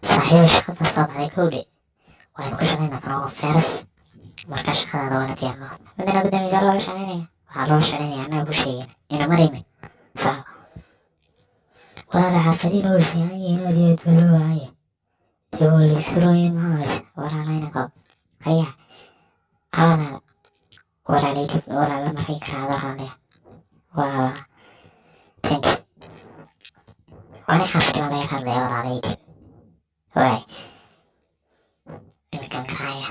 صحيح shaqada soo baxday kowdhe waxaan ku shaqaynaa kanoo feras marka shaqadaada waana diyaarno midana gudoomisaa looga shaqaynaya waxaa loo shaqaynaya annaga ku sheegin ina maraymi sax walaala xaafadiin oo fiican yihiin aad iyo aad baa loo waaya dee waa la iska rooyay maxaa haysa walaalayna koob ayaa alana walaalaydi walaala markay karaado raadaya waa thanks wani xaafadii waa laga hadlaya walaalaydi waay iminkan karaya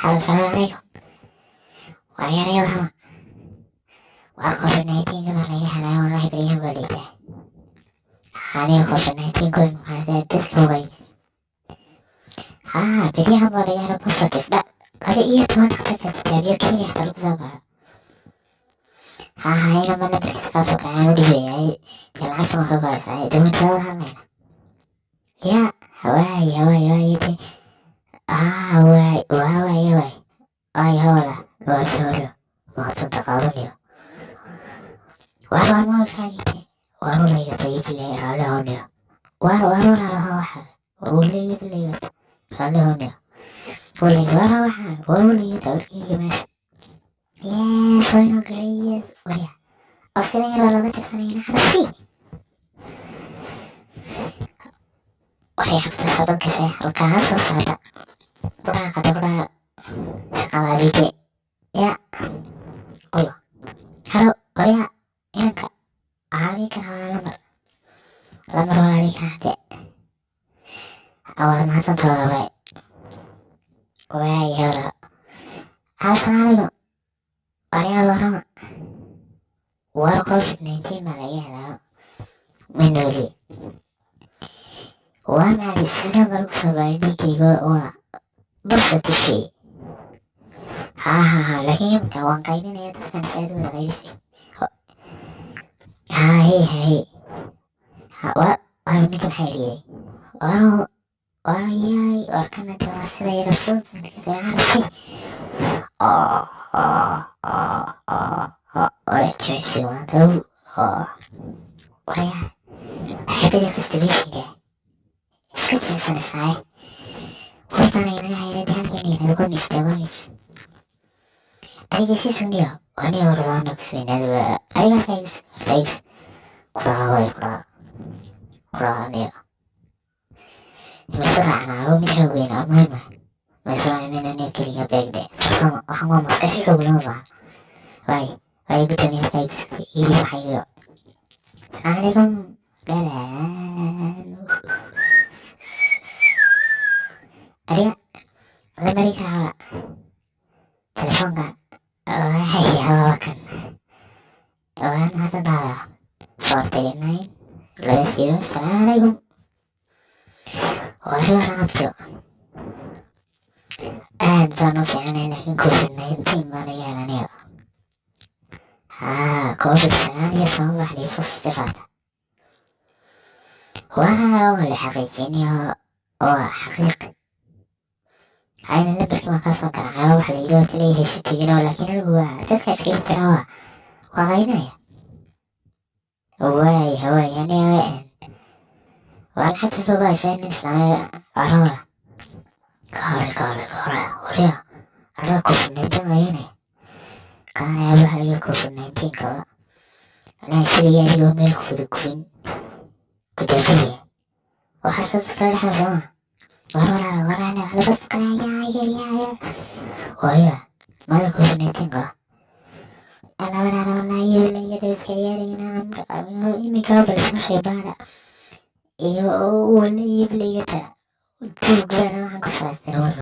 halo salaamu calaykum waryaanaya warama war covid19 baa laga helaya wallahi beryahan baa liitaa aniga covid19 koy maxaa dadka way beryahan baa laga hela positive laga iyo 10 dhaqtarka tijaabiyo kenya xataa lagu soo baaro ina ma nambarkiisa kaasoo kacaan u dhiibaya dee lacagtan waa ka go'aysaa dawantalada hadlayna ya hawaay de waay ay hawla waa shooro mahadsanta qaadanayo waar maalkaagite waaru laygata ibilay raallihoniyo waar walaalaha waxa waru laygata raallihoniyo waara waxa waru laygata warkeyga meesha yes wayno gashay yes warya oo sidan yar waa looga tirsanayna xarafii waxay xabtaa sabad gashay halkaa soo socda kudhaa shaqadaadite ya qolo halo warya inanka caawinkan hawaa lamar walaalika hade waad mahadsanta wala waay hawla asalaamaaleykum waryaa warama war covid19 baa laga helaa manooli waa macali suudaan baa lagu soo baaray dhiigayga waa positive laakiin imika waan qaybinaya dadkan saad wada qaybisay hay waru ninka maxaa eriyay warayay warkana de waa sida yara fududmarkadaaarasay wara jimicsi waandaw waraya xabada constipatiinka iska jimicsanaysaay hortana inaga hayradi halkeenayna gomis adiga sii suniyo wani hordaana kusweynaada adiga kaigus kudhaa aniyo masuracnaa mid xoog weyn armayma masuracminaniyo keliga beegde farsamo waxaan waa maskaxi xoog lama baahan waay gutamiya kaigus ili waxaygo asalaamucalaykum galaan adiga la mari karaa telefoonka hawakan waan mahadsantaada 439 salaamu calaykum wari waranabto aad baan u fiicnay laakiin covid19 baa laga helanayo covid-19 baxdii fustifaata waa la xaqiijinayo oo xaqiiq ayna lambarkii waa kaasoo garacaa wax layga hortaleeyahay si teginoo laakiin anigu waa dadka iskala tira waa qaybinaya hawaay aniga waa lacagta ka go'aysa nin isnaa warawara kaale warya adaa covid-19 ayane kaana abaha iyo covid-19 kaba anaa sidii adigoo meel kuwada gurin gudaagaliya waxaasoo dadka la dhexal sooma walaala dadka kale warya mada covid-19 kaba walaala iyolayada iska ciyaarayna iminka barisma shaybaana iyo wala iiblaygata tuug baana waxaan ku shaqaystan war